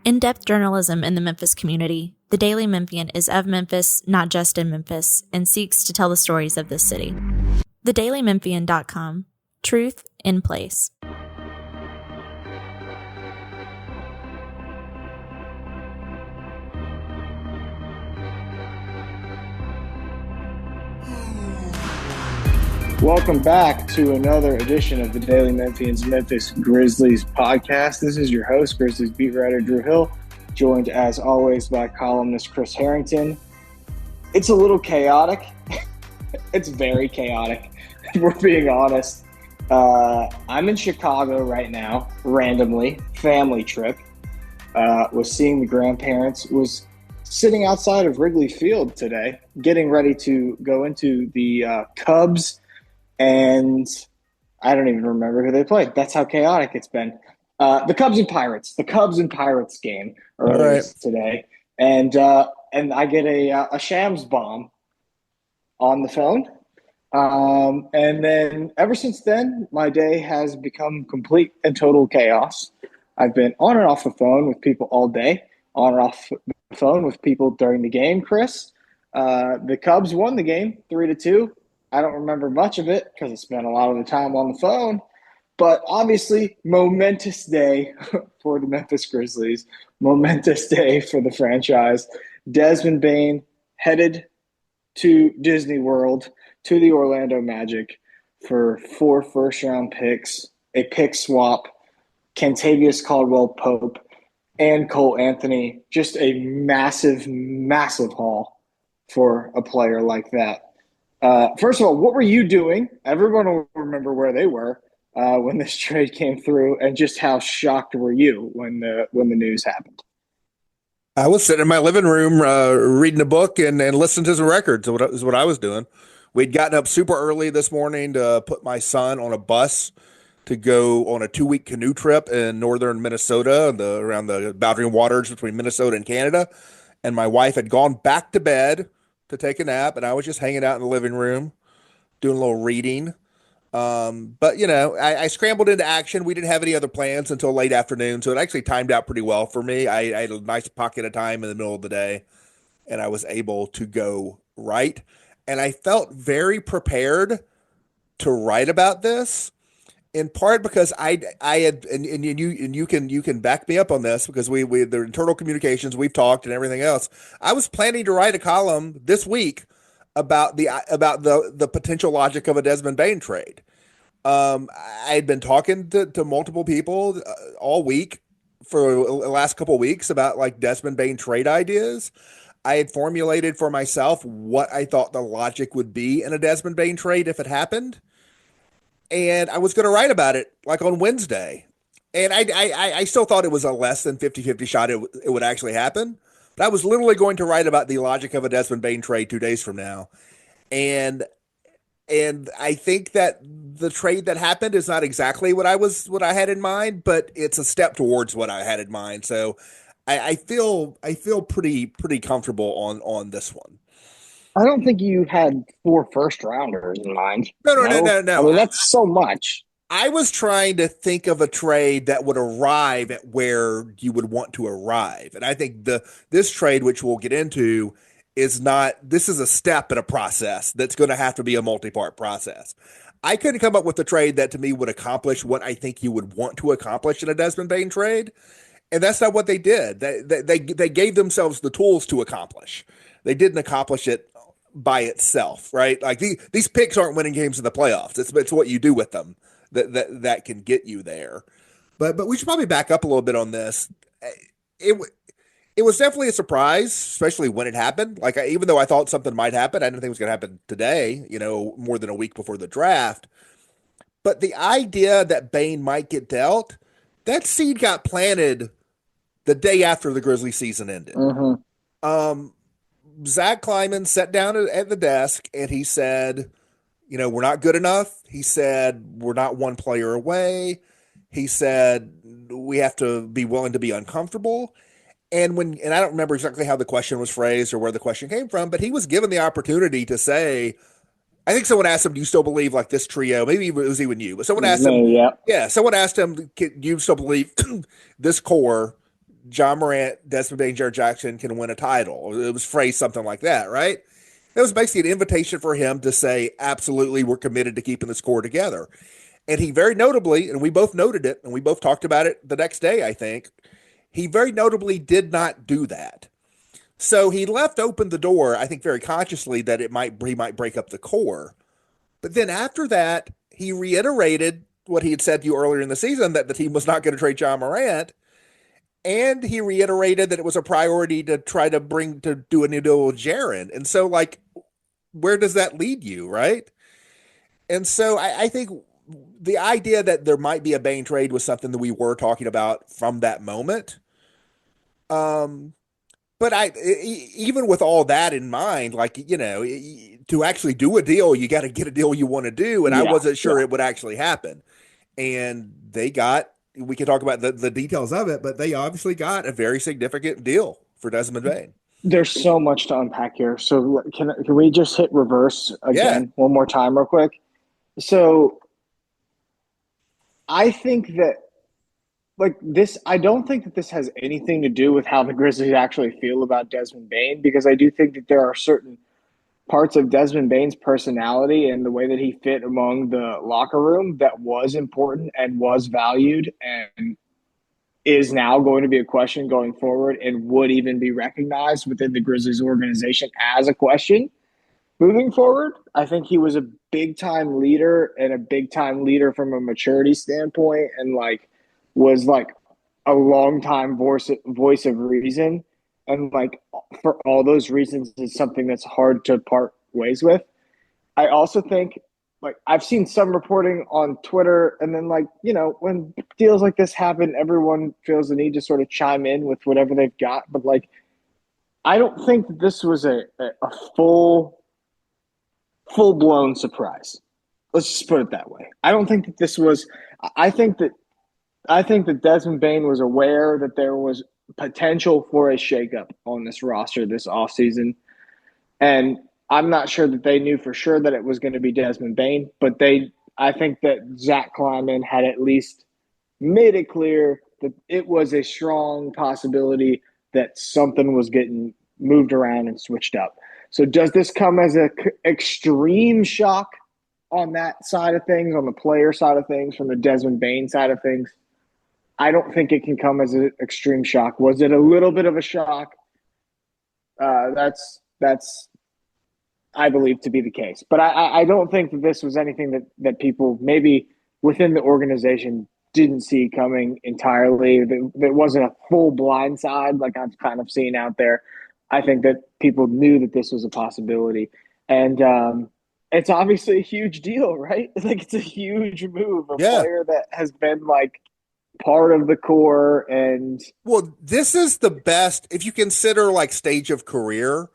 In-depth journalism in the Memphis community, the Daily Memphian is of Memphis, not just in Memphis, and seeks to tell the stories of this city. TheDailyMemphian.com. Truth in place. Welcome back to another edition of the Daily Memphian's Memphis Grizzlies podcast. This is your host, Grizzlies beat writer Drew Hill, joined as always by columnist Chris Herrington. It's a little chaotic. It's very chaotic, if we're being honest. I'm in Chicago right now, randomly, family trip. Was seeing the grandparents, was sitting outside of Wrigley Field today, getting ready to go into the Cubs. And I don't even remember who they played. That's how chaotic it's been. The Cubs and Pirates game earlier today. And I get a Shams bomb on the phone. And then ever since then, my day has become complete and total chaos. I've been on and off the phone with people all day, on and off the phone with people during the game, Chris. The Cubs won the game 3-2. I don't remember much of it because I spent a lot of the time on the phone. But obviously, momentous day for the Memphis Grizzlies. Momentous day for the franchise. Desmond Bane headed to Disney World, to the Orlando Magic for 4 first-round picks, a pick swap, Kentavious Caldwell-Pope, and Cole Anthony. Just a massive, massive haul for a player like that. First of all, what were you doing? Everyone will remember where they were when this trade came through, and just how shocked were you when the news happened? I was sitting in my living room reading a book and listening to some records. Is what I was doing. We'd gotten up super early this morning to put my son on a bus to go on a 2-week canoe trip in northern Minnesota, around the boundary waters between Minnesota and Canada. And my wife had gone back to bed to take a nap, and I was just hanging out in the living room doing a little reading. But, you know, I scrambled into action. We didn't have any other plans until late afternoon, so it actually timed out pretty well for me. I had a nice pocket of time in the middle of the day, and I was able to go write. And I felt very prepared to write about this, in part because I had, and you can back me up on this, because we the internal communications, we've talked and everything else. I was planning to write a column this week about the potential logic of a Desmond Bane trade. I had been talking to multiple people all week for the last couple of weeks about like Desmond Bane trade ideas. I had formulated for myself what I thought the logic would be in a Desmond Bane trade if it happened. And I was going to write about it like on Wednesday. And I still thought it was a less than 50-50 shot it would actually happen. But I was literally going to write about the logic of a Desmond Bane trade 2 days from now. And I think that the trade that happened is not exactly what I had in mind, but it's a step towards what I had in mind. So I feel pretty comfortable on this one. I don't think you had 4 first-rounders in mind. No. I mean, that's so much. I was trying to think of a trade that would arrive at where you would want to arrive. And I think this trade, which we'll get into, is not – this is a step in a process that's going to have to be a multi-part process. I couldn't come up with a trade that to me would accomplish what I think you would want to accomplish in a Desmond Bane trade. And that's not what they did. They gave themselves the tools to accomplish. They didn't accomplish it by itself, right? Like these picks aren't winning games in the playoffs. It's what you do with them that can get you there. But we should probably back up a little bit on this. It was definitely a surprise, especially when it happened. Like even though I thought something might happen, I didn't think it was going to happen today. You know, more than a week before the draft. But the idea that Bane might get dealt, that seed got planted the day after the Grizzly season ended. Mm-hmm. Zach Kleiman sat down at the desk and he said, you know, we're not good enough. He said, we're not one player away. He said, we have to be willing to be uncomfortable. And I don't remember exactly how the question was phrased or where the question came from, but he was given the opportunity to say, I think someone asked him, do you still believe like this trio? Maybe it was even you, but someone asked him, someone asked him, do you still believe this core John Morant, Desmond Bane, Jared Jackson can win a title. It was phrased something like that, right? It was basically an invitation for him to say, absolutely, we're committed to keeping this core together. And he very notably, and we both noted it, and we both talked about it the next day, I think, he very notably did not do that. So he left open the door, I think very consciously, that he might break up the core. But then after that, he reiterated what he had said to you earlier in the season, that the team was not going to trade John Morant. And he reiterated that it was a priority to try to do a new deal with Jaren. And so, like, where does that lead you, right? And so I think the idea that there might be a Bane trade was something that we were talking about from that moment. But even with all that in mind, like, you know, to actually do a deal, you got to get a deal you want to do. And I wasn't sure it would actually happen. And we can talk about the details of it, but they obviously got a very significant deal for Desmond Bane. There's so much to unpack here. So can we just hit reverse again one more time real quick? So I think that, like, this, I don't think that this has anything to do with how the Grizzlies actually feel about Desmond Bane, because I do think that there are certain parts of Desmond Bane's personality and the way that he fit among the locker room that was important and was valued and is now going to be a question going forward and would even be recognized within the Grizzlies organization as a question moving forward. I think he was a big-time leader, and a big-time leader from a maturity standpoint, and like was like a long-time voice of reason. And like for all those reasons, it's something that's hard to part ways with. I also think, like, I've seen some reporting on Twitter, and then, like, you know, when deals like this happen, everyone feels the need to sort of chime in with whatever they've got. But like, I don't think that this was a full-blown surprise. Let's just put it that way. I don't think that this was. I think that Desmond Bane was aware that there was potential for a shakeup on this roster this offseason. And I'm not sure that they knew for sure that it was going to be Desmond Bane, but I think that Zach Kleiman had at least made it clear that it was a strong possibility that something was getting moved around and switched up. So does this come as an extreme shock on that side of things, on the player side of things, from the Desmond Bane side of things? I don't think it can come as an extreme shock. Was it a little bit of a shock? That's I believe to be the case. But I don't think that this was anything that people maybe within the organization didn't see coming entirely. There wasn't a full blindside like I've kind of seen out there. I think that people knew that this was a possibility. And it's obviously a huge deal, right? Like, it's a huge move. A player that has been like part of the core. And well, this is the best if you consider like stage of career,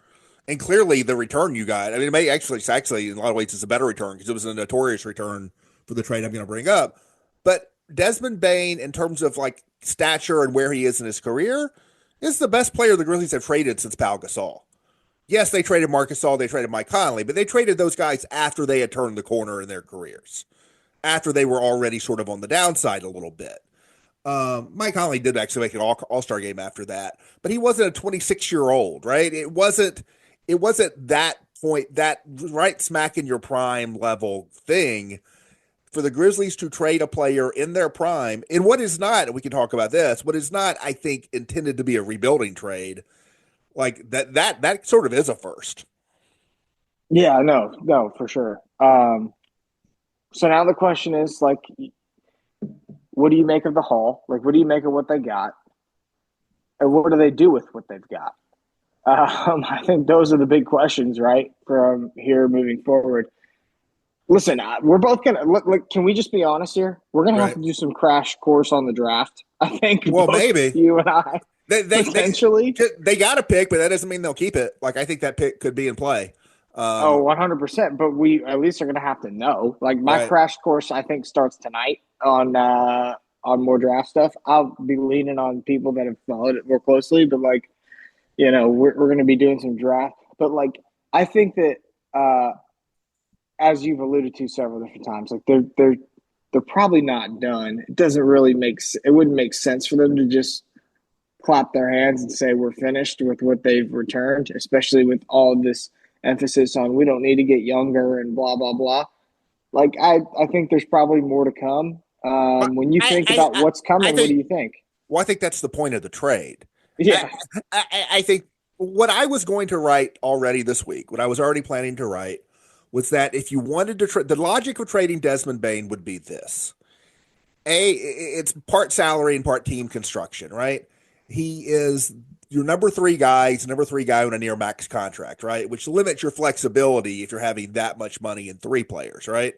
and clearly the return you got. I mean, it may actually in a lot of ways it's a better return because it was a notorious return for the trade I'm going to bring up. But Desmond Bane, in terms of like stature and where he is in his career, is the best player the Grizzlies have traded since Pau Gasol. Yes, they traded Marc Gasol, they traded Mike Conley, but they traded those guys after they had turned the corner in their careers, after they were already sort of on the downside a little bit. Mike Conley did actually make an all-star game after that, but he wasn't a 26-year-old, right? It wasn't that point, that right smack in your prime level thing for the Grizzlies to trade a player in their prime in what is not, and we can talk about this, what is not, I think, intended to be a rebuilding trade. Like that sort of is a first. Yeah, no, for sure. So now the question is, like, what do you make of the haul? Like, what do you make of what they got? And what do they do with what they've got? I think those are the big questions, right, from here moving forward. Listen, we're both going to look. Can we just be honest here? We're going to have to do some crash course on the draft, I think. Well, maybe. You and I. Potentially. They got a pick, but that doesn't mean they'll keep it. Like, I think that pick could be in play. 100%. But we at least are going to have to know. Like, my crash course, I think, starts tonight on more draft stuff. I'll be leaning on people that have followed it more closely. But, like, you know, we're going to be doing some draft. But, like, I think that as you've alluded to several different times, like, they're probably not done. It doesn't really it wouldn't make sense for them to just clap their hands and say we're finished with what they've returned, especially with all of this emphasis on we don't need to get younger and blah, blah, blah. Like, I think there's probably more to come. When you think about what's coming, what do you think? Well, I think that's the point of the trade. Yeah. I think what I was going to write already this week, what I was already planning to write, was that if you wanted to the logic of trading Desmond Bane would be this. It's part salary and part team construction, right? He is your number 3 guy. He's number 3 guy on a near max contract, right? Which limits your flexibility if you're having that much money in 3 players, right?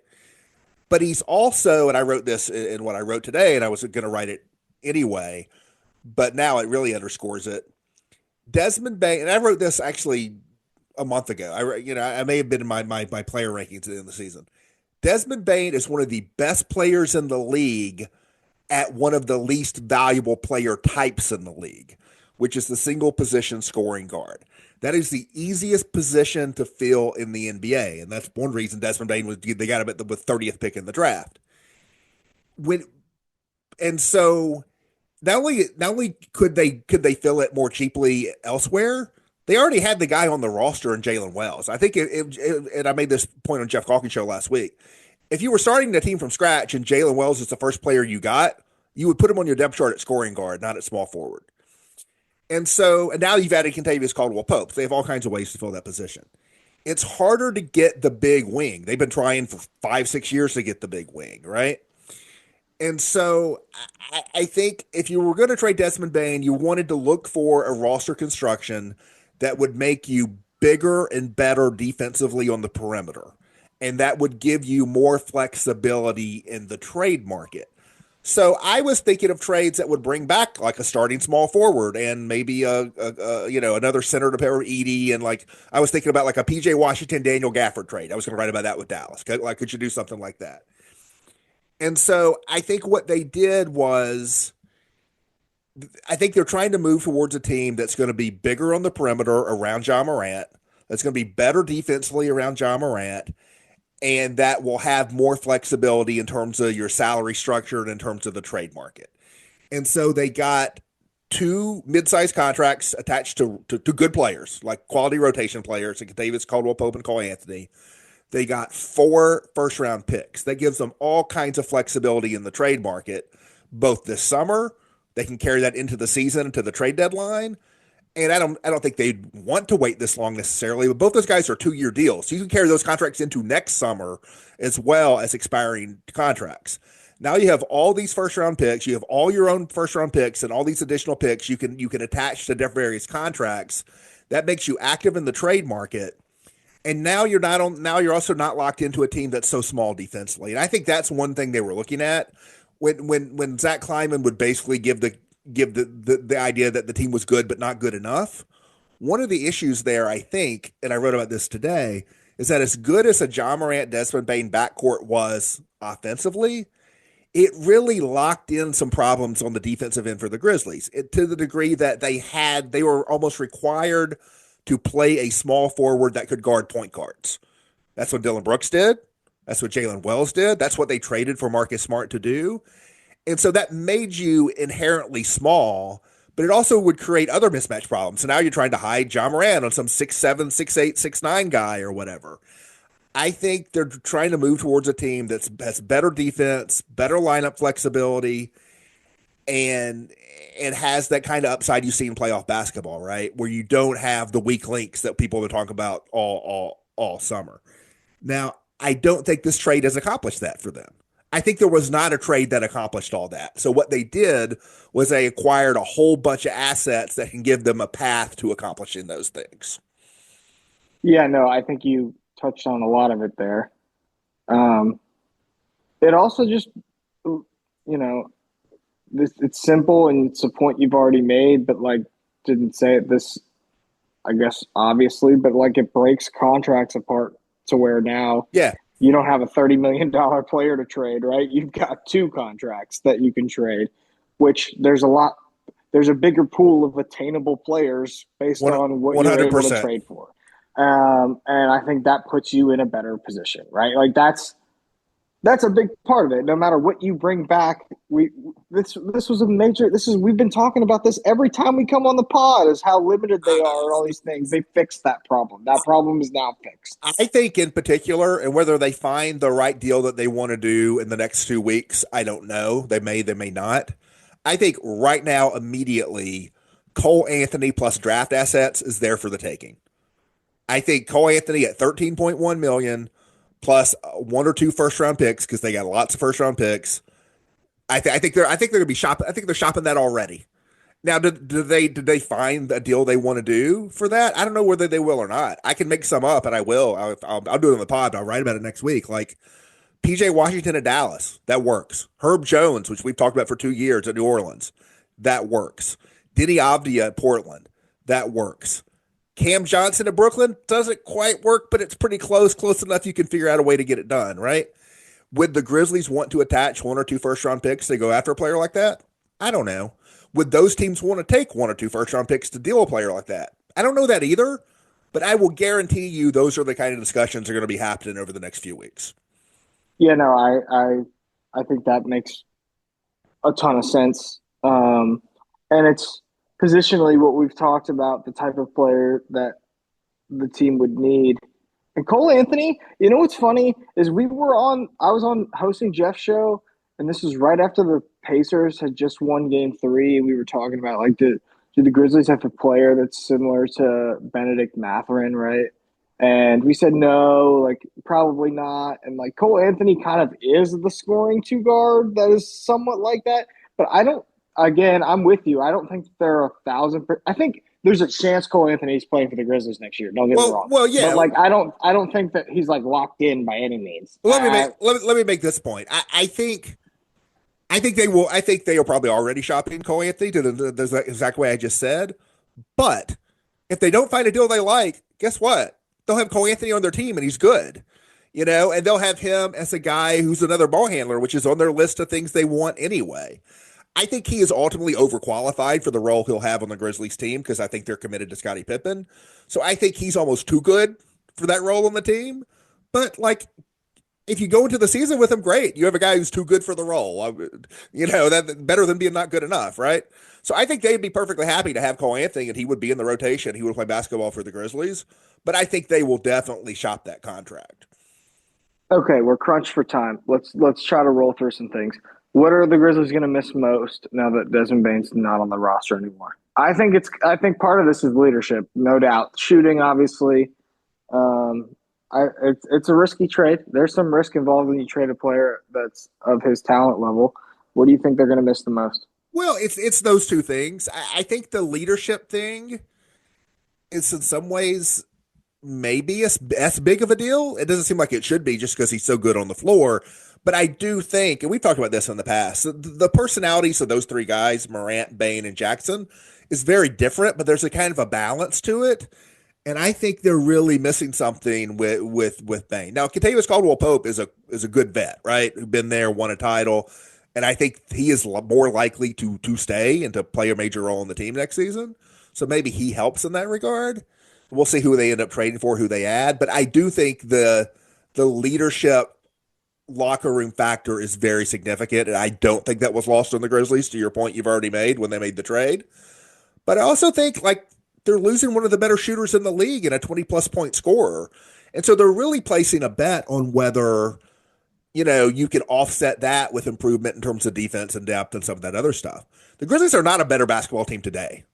But he's also, and I wrote this in what I wrote today, and I was going to write it anyway, but now it really underscores it. Desmond Bane, and I wrote this actually a month ago. I may have been in my player rankings in the season. Desmond Bane is one of the best players in the league at one of the least valuable player types in the league, which is the single position scoring guard. That is the easiest position to fill in the NBA, and that's one reason Desmond Bane they got him at the 30th pick in the draft. So not only could they fill it more cheaply elsewhere, they already had the guy on the roster in Jalen Wells. I think, and I made this point on Jeff Calkins' show last week, if you were starting the team from scratch and Jalen Wells is the first player you got, you would put him on your depth chart at scoring guard, not at small forward. And now you've added Kentavious Caldwell-Pope. They have all kinds of ways to fill that position. It's harder to get the big wing. They've been trying for 5-6 years to get the big wing, right? And so I think if you were going to trade Desmond Bane, you wanted to look for a roster construction that would make you bigger and better defensively on the perimeter. And that would give you more flexibility in the trade market. So I was thinking of trades that would bring back like a starting small forward and maybe another center to pair with Edey, and like I was thinking about like a PJ Washington, Daniel Gafford trade. I was going to write about that with Dallas. Could you do something like that? And so I think what they did was, I think they're trying to move towards a team that's going to be bigger on the perimeter around Ja Morant, that's going to be better defensively around Ja Morant, and that will have more flexibility in terms of your salary structure and in terms of the trade market. And so they got 2 mid-sized contracts attached to good players, like quality rotation players, like Davis, Caldwell-Pope, and Cole Anthony. They got 4 first-round picks. That gives them all kinds of flexibility in the trade market, both this summer. They can carry that into the season, to the trade deadline. And I don't think they'd want to wait this long necessarily, but both those guys are 2-year deals. So you can carry those contracts into next summer as well as expiring contracts. Now you have all these first-round picks. You have all your own first-round picks and all these additional picks you can attach to different various contracts. That makes you active in the trade market. And now you're also not locked into a team that's so small defensively. And I think that's one thing they were looking at when Zach Kleiman would basically give the idea that the team was good but not good enough. One of the issues there, I think, and I wrote about this today, is that as good as a Ja Morant, Desmond Bane backcourt was offensively, it really locked in some problems on the defensive end for the Grizzlies, to the degree that they were almost required to play a small forward that could guard point guards. That's what Dylan Brooks did. That's what Jalen Wells did. That's what they traded for Marcus Smart to do. And so that made you inherently small, but it also would create other mismatch problems. So now you're trying to hide Ja Morant on some 6'7", 6'8", 6'9" guy or whatever. I think they're trying to move towards a team that has better defense, better lineup flexibility, and has that kind of upside you see in playoff basketball, right? Where you don't have the weak links that people have been talking about all summer. Now, I don't think this trade has accomplished that for them. I think there was not a trade that accomplished all that. So what they did was they acquired a whole bunch of assets that can give them a path to accomplishing those things. Yeah, no, I think you touched on a lot of it there. It also just, it's simple and it's a point you've already made, but like didn't say it this, I guess, obviously, but like it breaks contracts apart to where now you don't have a $30 million player to trade, right? You've got 2 contracts that you can trade, which there's a bigger pool of attainable players based on what 100%. You're able to trade for. And I think that puts you in a better position, right? Like that's That's a big part of it. No matter what you bring back, this was a major. We've been talking about this every time we come on the pod is how limited they are and all these things. They fixed that problem. That problem is now fixed. I think in particular, and whether they find the right deal that they want to do in the next 2 weeks, I don't know. They may not. I think right now, immediately, Cole Anthony plus draft assets is there for the taking. I think Cole Anthony at 13.1 million plus one or two first round picks because they got lots of first round picks. I think they're gonna be shopping. I think they're shopping that already. Now, did they find a deal they want to do for that? I don't know whether they will or not. I can make some up, and I will. I'll do it on the pod. I'll write about it next week. Like PJ Washington at Dallas, that works. Herb Jones, which we've talked about for 2 years at New Orleans, that works. Diddy Avdia at Portland, that works. Cam Johnson at Brooklyn doesn't quite work, but it's pretty close enough you can figure out a way to get it done, right? Would the Grizzlies want to attach one or two first-round picks to go after a player like that? I don't know. Would those teams want to take one or two first-round picks to deal a player like that? I don't know that either, but I will guarantee you those are the kind of discussions that are going to be happening over the next few weeks. Yeah, no, I think that makes a ton of sense. And it's positionally what we've talked about, the type of player that the team would need. And Cole Anthony, you know what's funny is I was on hosting Jeff's show, and this was right after the Pacers had just won game 3. We were talking about, like, do the Grizzlies have a player that's similar to Benedict Mathurin, right? And we said no, like, probably not. And, like, Cole Anthony kind of is the scoring two guard that is somewhat like that. But I'm with you. I don't think they're 1,000%. I think there's a chance Cole Anthony's playing for the Grizzlies next year. Don't get me wrong. Well, yeah. But, like, I don't think that he's, like, locked in by any means. Let me make this point. I think they will. I think they are probably already shopping Cole Anthony to the exact way I just said. But if they don't find a deal they like, guess what? They'll have Cole Anthony on their team, and he's good. And they'll have him as a guy who's another ball handler, which is on their list of things they want anyway. I think he is ultimately overqualified for the role he'll have on the Grizzlies team because I think they're committed to Scottie Pippen. So I think he's almost too good for that role on the team. But, like, if you go into the season with him, great. You have a guy who's too good for the role. That's better than being not good enough, right? So I think they'd be perfectly happy to have Cole Anthony, and he would be in the rotation. He would play basketball for the Grizzlies. But I think they will definitely shop that contract. Okay, we're crunched for time. Let's try to roll through some things. What are the Grizzlies going to miss most now that Desmond Bane's not on the roster anymore? I think part of this is leadership, no doubt. Shooting, obviously. It's a risky trade. There's some risk involved when you trade a player that's of his talent level. What do you think they're going to miss the most? Well, it's those two things. I think the leadership thing is in some ways maybe as big of a deal. It doesn't seem like it should be just because he's so good on the floor. But I do think, and we've talked about this in the past, the personalities of those three guys, Morant, Bane, and Jackson, is very different, but there's a kind of a balance to it. And I think they're really missing something with Bane. Now, Kentavious Caldwell-Pope is a good vet, right? Who's been there, won a title. And I think he is more likely to stay and to play a major role in the team next season. So maybe he helps in that regard. We'll see who they end up trading for, who they add. But I do think the leadership locker room factor is very significant, and I don't think that was lost on the Grizzlies, to your point you've already made when they made the trade. But I also think, like, they're losing one of the better shooters in the league and a 20-plus point scorer. And so they're really placing a bet on whether, you can offset that with improvement in terms of defense and depth and some of that other stuff. The Grizzlies are not a better basketball team today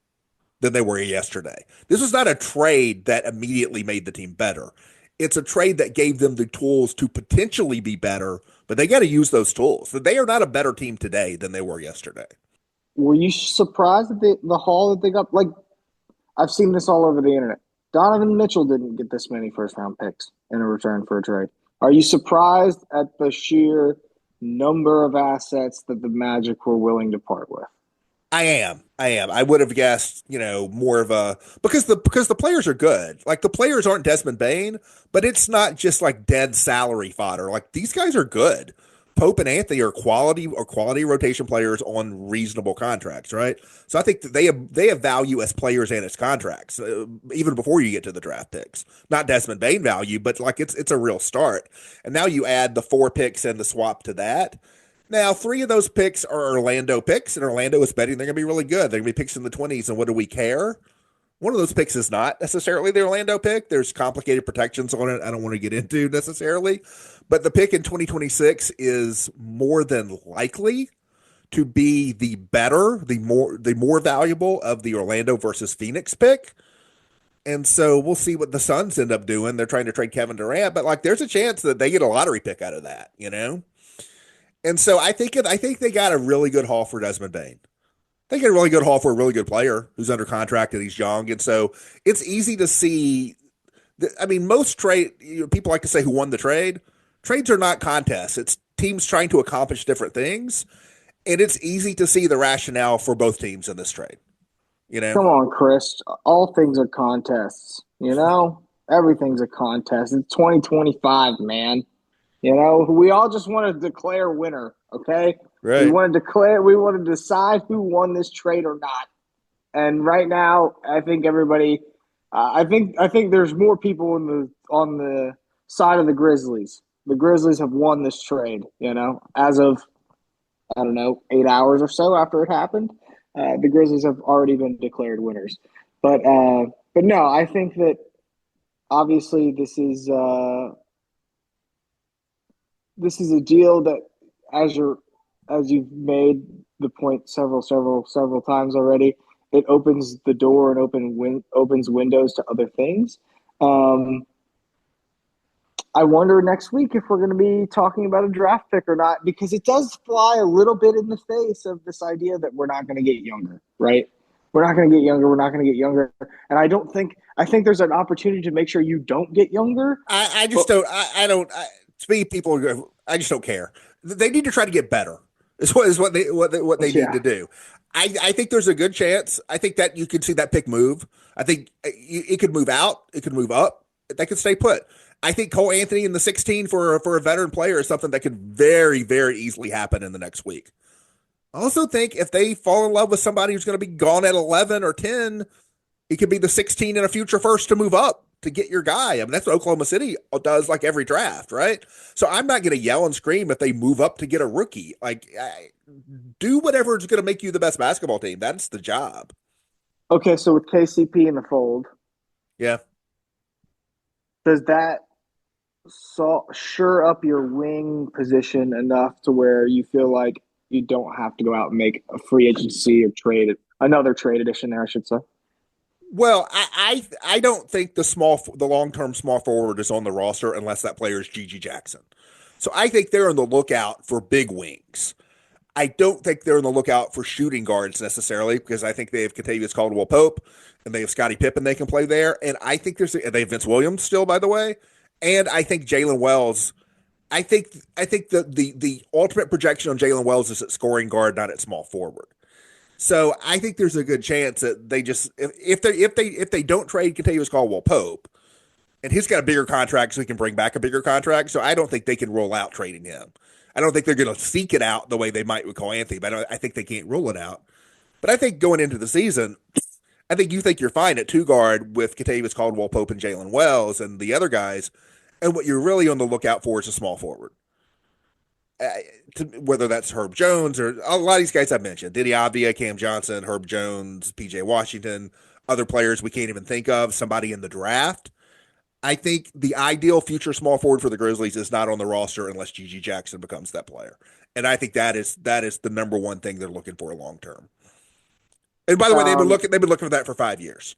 than they were yesterday. This was not a trade that immediately made the team better. It's a trade that gave them the tools to potentially be better, but they got to use those tools. They are not a better team today than they were yesterday. Were you surprised at the haul that they got? Like, I've seen this all over the internet. Donovan Mitchell didn't get this many first-round picks in a return for a trade. Are you surprised at the sheer number of assets that the Magic were willing to part with? I am. I would have guessed, more of a because the players are good. Like, the players aren't Desmond Bane, but it's not just like dead salary fodder. Like, these guys are good. Pope and Anthony are quality rotation players on reasonable contracts, right? So I think that they have value as players and as contracts, even before you get to the draft picks. Not Desmond Bane value, but like it's a real start. And now you add the 4 picks and the swap to that. Now 3 of those picks are Orlando picks, and Orlando is betting they're going to be really good. They're going to be picks in the 20s, and what do we care? One of those picks is not necessarily the Orlando pick. There's complicated protections on it I don't want to get into necessarily. But the pick in 2026 is more than likely to be the more valuable of the Orlando versus Phoenix pick. And so we'll see what the Suns end up doing. They're trying to trade Kevin Durant, but like there's a chance that they get a lottery pick out of that, you know? And so I think they got a really good haul for Desmond Bane. They get a really good haul for a really good player who's under contract and he's young. And so it's easy to see. I mean, most people like to say who won the trade. Trades are not contests. It's teams trying to accomplish different things. And it's easy to see the rationale for both teams in this trade. You know? Come on, Chris. All things are contests. You know? Everything's a contest. It's 2025, man. You know, we all just want to declare winner, okay? Right. We want to decide who won this trade or not. And right now, I think everybody I think there's more people on the side of the Grizzlies. The Grizzlies have won this trade, you know, as of, I don't know, 8 hours or so after it happened. The Grizzlies have already been declared winners. But no, I think that obviously this is a deal that, as you've made the point several times already, it opens the door and opens windows to other things. I wonder next week if we're going to be talking about a draft pick or not, because it does fly a little bit in the face of this idea that we're not going to get younger, right? We're not going to get younger. We're not going to get younger. And I think there's an opportunity to make sure you don't get younger. I just don't care. They need to try to get better. Is what they need to do. I think there's a good chance. I think that you could see that pick move. I think it could move out. It could move up. That could stay put. I think Cole Anthony in the 16 for a veteran player is something that could very, very easily happen in the next week. I also think if they fall in love with somebody who's going to be gone at 11 or 10, it could be the 16 and a future first to move up to get your guy. I mean, that's what Oklahoma City does like every draft, right? So I'm not going to yell and scream if they move up to get a rookie. Like, do whatever is going to make you the best basketball team. That's the job. Okay, so with KCP in the fold, yeah, does that shore up your wing position enough to where you feel like you don't have to go out and make a free agency or another trade addition there, I should say? Well, I don't think the long-term small forward is on the roster unless that player is Gigi Jackson. So I think they're on the lookout for big wings. I don't think they're on the lookout for shooting guards necessarily, because I think they have Kentavious Caldwell-Pope and they have Scottie Pippen they can play there. And I think they have Vince Williams still, by the way. And I think Jalen Wells, I think the ultimate projection on Jalen Wells is at scoring guard, not at small forward. So I think there's a good chance that they just if they don't trade Kentavious Caldwell-Pope, and he's got a bigger contract, so he can bring back a bigger contract. So I don't think they can roll out trading him. I don't think they're going to seek it out the way they might with Cole Anthony, but I think they can't rule it out. But I think going into the season, I think you think you're fine at 2 guard with Kentavious Caldwell-Pope and Jalen Wells and the other guys, and what you're really on the lookout for is a small forward. Whether that's Herb Jones or a lot of these guys I've mentioned, Diddy Avdia, Cam Johnson, Herb Jones, PJ Washington, other players we can't even think of, somebody in the draft. I think the ideal future small forward for the Grizzlies is not on the roster unless Gigi Jackson becomes that player. And I think that is the number one thing they're looking for long term. And by the way, they've been looking for that for 5 years.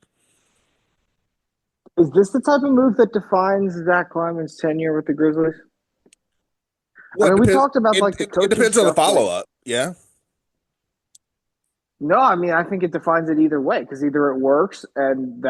Is this the type of move that defines Zach Kleiman's tenure with the Grizzlies? Well, I mean, we talked about the coaching. It depends on the follow up. Yeah. No, I mean, I think it defines it either way, because either it works and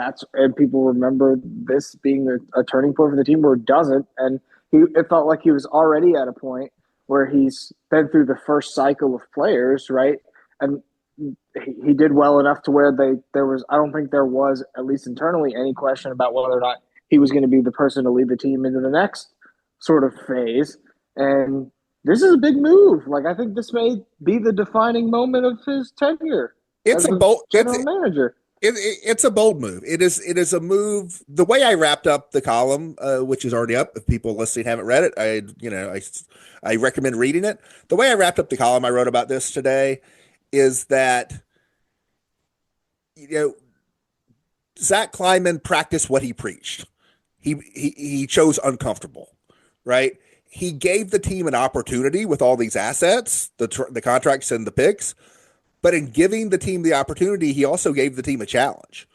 people remember this being a turning point for the team, or it doesn't. And it felt like he was already at a point where he's been through the first cycle of players, right? And he did well enough to where I don't think there was, at least internally, any question about whether or not he was going to be the person to lead the team into the next sort of phase. And this is a big move. Like, I think this may be the defining moment of his tenure It's as a a bold general manager. it's a bold move. It is a move. The way I wrapped up the column, which is already up, if people listening haven't read it, I recommend reading it. The way I wrapped up the column I wrote about this today is that you know Zach Kleiman practiced what he preached. He chose uncomfortable, right? He gave the team an opportunity with all these assets, the contracts and the picks. But in giving the team the opportunity, he also gave the team a challenge.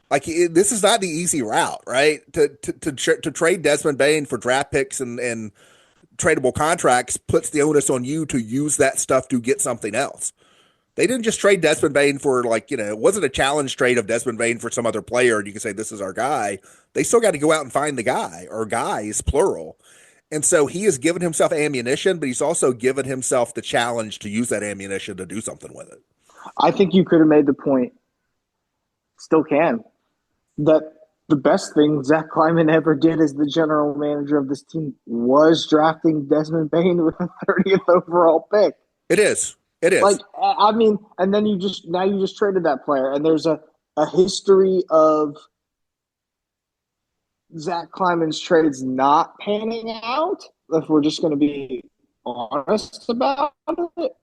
Like this is not the easy route, right? To trade Desmond Bane for draft picks and tradable contracts puts the onus on you to use that stuff to get something else. They didn't just trade Desmond Bane for it wasn't a challenge trade of Desmond Bane for some other player and you can say this is our guy. They still got to go out and find the guy or guys, plural. And so he has given himself ammunition, but he's also given himself the challenge to use that ammunition to do something with it. I think you could have made the point, still can, that the best thing Zach Kleiman ever did as the general manager of this team was drafting Desmond Bane with the 30th overall pick. It is. Like, I mean, and then you just traded that player, and there's a history of Zach Kleiman's trades not panning out, if we're just going to be honest about it.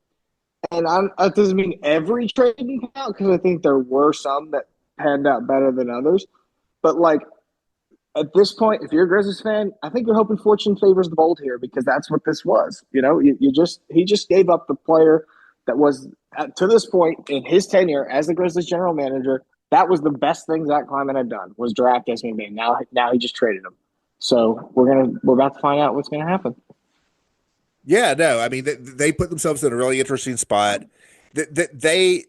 And that doesn't mean every trade didn't pan out, because I think there were some that panned out better than others. But, like, at this point, if you're a Grizzlies fan, I think you're hoping fortune favors the bold here, because that's what this was. He just gave up the player that was, to this point in his tenure as the Grizzlies general manager, that was the best thing Zach Kleiman had done, was draft Desmond Bane. Now he just traded him. So we're about to find out what's going to happen. Yeah, no, I mean they put themselves in a really interesting spot. They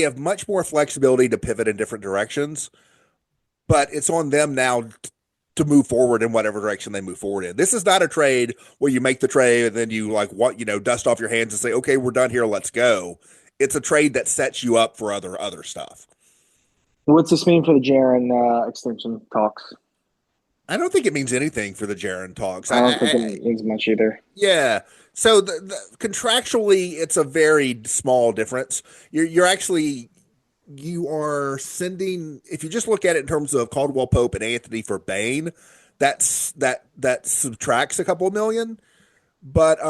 have much more flexibility to pivot in different directions, but it's on them now to move forward in whatever direction they move forward in. This is not a trade where you make the trade and then you dust off your hands and say, okay, we're done here, let's go. It's a trade that sets you up for other stuff. What's this mean for the Jaren extension talks? I don't think it means anything for the Jaren talks. I don't think it means much either. Yeah. So contractually, it's a very small difference. You are sending, if you just look at it in terms of Caldwell Pope and Anthony for Bane, that subtracts a couple of million. But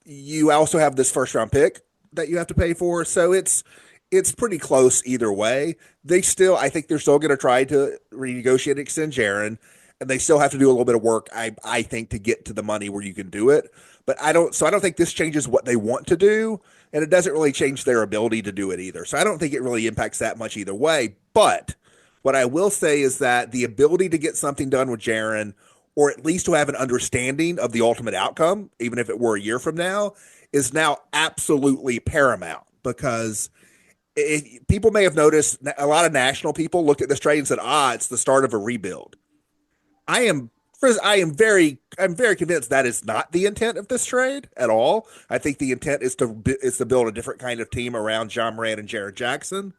you also have this first round pick that you have to pay for. So it's pretty close either way. I think they're still going to try to renegotiate and extend Jaren, and they still have to do a little bit of work, I think, to get to the money where you can do it. But I don't think this changes what they want to do, and it doesn't really change their ability to do it either. So I don't think it really impacts that much either way. But what I will say is that the ability to get something done with Jaren, or at least to have an understanding of the ultimate outcome, even if it were a year from now, is now absolutely paramount, because people may have noticed, a lot of national people looked at this trade and said, it's the start of a rebuild. I am very convinced that is not the intent of this trade at all. I think the intent is to build a different kind of team around John Morant and Jaren Jackson.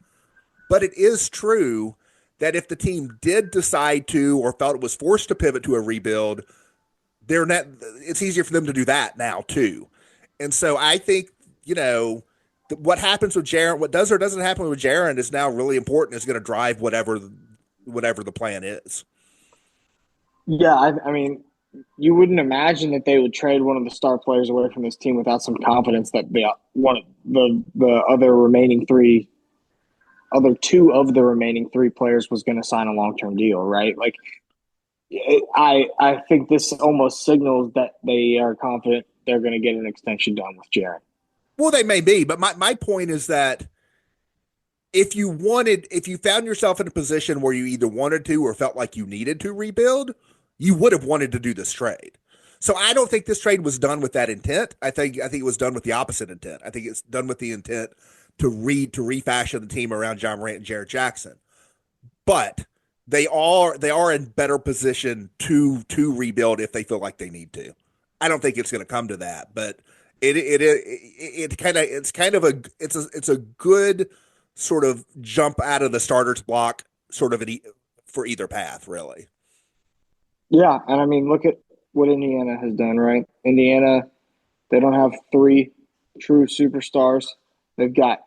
But it is true that if the team did decide to, or felt it was forced to pivot to a rebuild, it's easier for them to do that now too. And so I think, what happens with Jaren, what does or doesn't happen with Jaren is now really important. It's going to drive whatever the plan is. Yeah, I mean, you wouldn't imagine that they would trade one of the star players away from this team without some confidence that the other two of the remaining three players was going to sign a long-term deal, right? Like, I think this almost signals that they are confident they're going to get an extension done with Jaren. Well, they may be, but my point is that if you found yourself in a position where you either wanted to or felt like you needed to rebuild, you would have wanted to do this trade. So I don't think this trade was done with that intent. I think it was done with the opposite intent. I think it's done with the intent to refashion the team around John Morant and Jaren Jackson. But they are in better position to rebuild if they feel like they need to. I don't think it's going to come to that, but it's a good sort of jump out of the starter's block, sort of for either path, really. Yeah, and I mean, look at what Indiana has done, right? Indiana They don't have 3 true superstars. They've got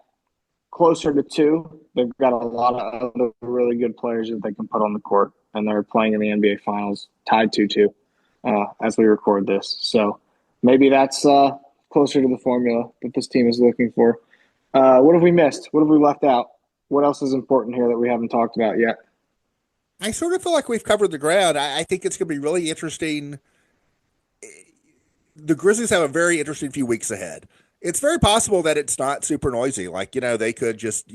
closer to 2. They've got a lot of other really good players that they can put on the court, and they're playing in the NBA Finals, tied 2-2 as we record this. So maybe that's closer to the formula that this team is looking for. What have we missed? What have we left out? What else is important here that we haven't talked about yet? I sort of feel like we've covered the ground. I think it's going to be really interesting. The Grizzlies have a very interesting few weeks ahead. It's very possible that it's not super noisy. Like, they could just,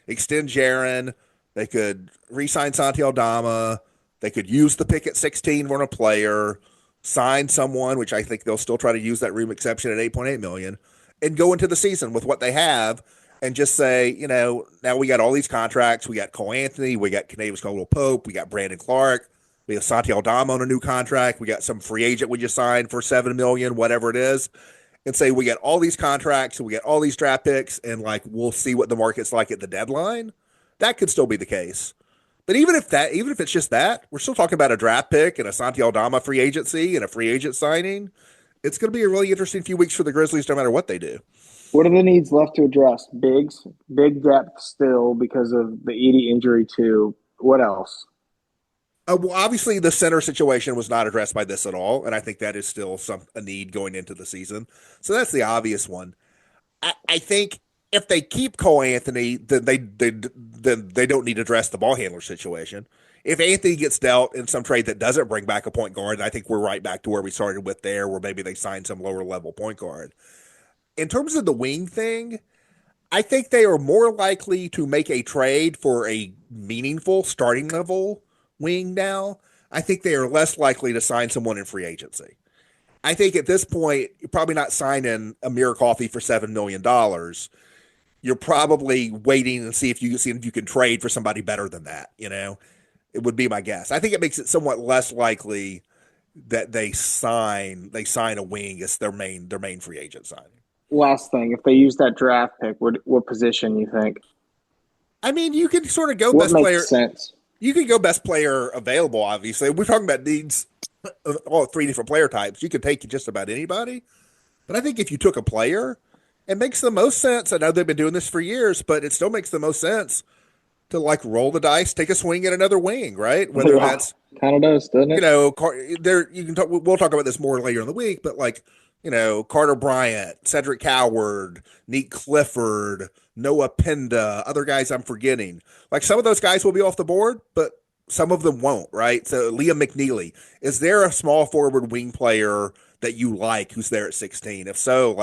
extend Jaren. They could re-sign Santi Aldama. They could use the pick at 16 for a player, sign someone, which I think they'll still try to use that room exception at $8.8 million, and go into the season with what they have and just say, now we got all these contracts. We got Cole Anthony. We got Kentavious Caldwell-Pope. We got Brandon Clark. We have Santi Aldama on a new contract. We got some free agent we just signed for $7 million, whatever it is, and say we got all these contracts and we got all these draft picks, and we'll see what the market's like at the deadline. That could still be the case. But even if it's just that, we're still talking about a draft pick and a Santi Aldama free agency and a free agent signing. It's going to be a really interesting few weeks for the Grizzlies, no matter what they do. What are the needs left to address? Big depth still because of the Edey injury too. What else? Well, obviously, the center situation was not addressed by this at all, and I think that is still a need going into the season. So that's the obvious one. I think if they keep Cole Anthony, then they don't need to address the ball handler situation. If Anthony gets dealt in some trade that doesn't bring back a point guard, I think we're right back to where we started with there, where maybe they sign some lower level point guard. In terms of the wing thing, I think they are more likely to make a trade for a meaningful starting level wing now. I think they are less likely to sign someone in free agency. I think at this point, you're probably not signing Amir Coffey for $7 million. You're probably waiting and see if you can trade for somebody better than that. It would be my guess. I think it makes it somewhat less likely that they sign a wing as their main free agent signing. Last thing, if they use that draft pick, what position you think? I mean, you can sort of go what best makes player. Sense? You can go best player available. Obviously, we're talking about needs of all 3 different player types. You could take just about anybody, but I think if you took a player, it makes the most sense. I know they've been doing this for years, but it still makes the most sense to roll the dice, take a swing at another wing, right? Whether that's kind of does, doesn't it? We'll talk about this more later in the week, but Carter Bryant, Cedric Coward, Neat Clifford, Noah Penda, other guys I'm forgetting. Some of those guys will be off the board, but some of them won't, right? So Liam McNeely, is there a small forward wing player that you like who's there at 16? If so,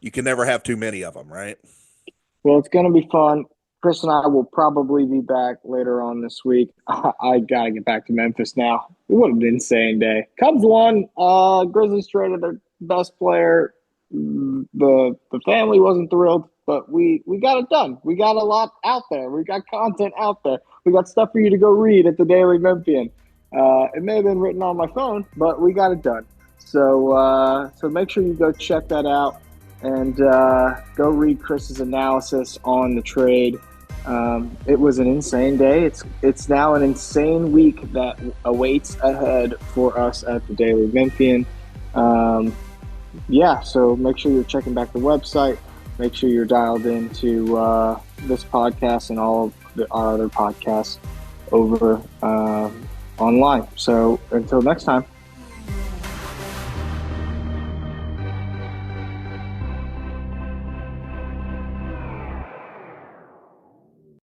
you can never have too many of them, right? Well, it's going to be fun. Chris and I will probably be back later on this week. I got to get back to Memphis now. What an insane day. Cubs won. Grizzlies traded their best player. The family wasn't thrilled, but we got it done. We got a lot out there. We got content out there. We got stuff for you to go read at the Daily Memphian. It may have been written on my phone, but we got it done. So make sure you go check that out and go read Chris's analysis on the trade. It was an insane day. It's now an insane week that awaits ahead for us at the Daily Memphian. So make sure you're checking back the website. Make sure you're dialed into this podcast and all of our other podcasts over online. So until next time.